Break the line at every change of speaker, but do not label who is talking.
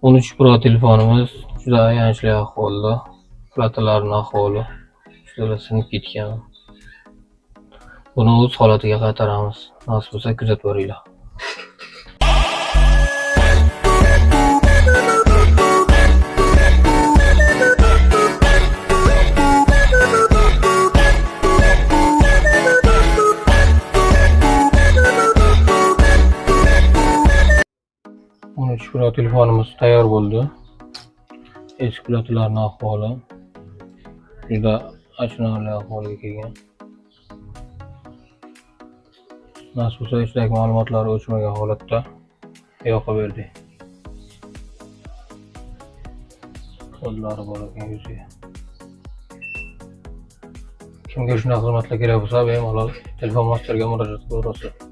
13 Pro telefonimiz juda ayanchli ahvolda. Platalarini ahvoli juda sinib ketgan. Buni o'z holatiga qaytaramiz. Nasib bo'lsa kuzatib boringlar. Pro telefonimiz tayyor bo'ldi. Eski platalarning ahvoli juda achinarli ahvolga kelgan. Nasib bo'lsa ichidagi ma'lumotlar o'chmagan holatda yoqib berdik. Qo'llari bor ekan yuziga. Kimga shunaqa xizmatlar kerak bo'lsa, bemalol telefon masteriga murojaat qilaverasiz.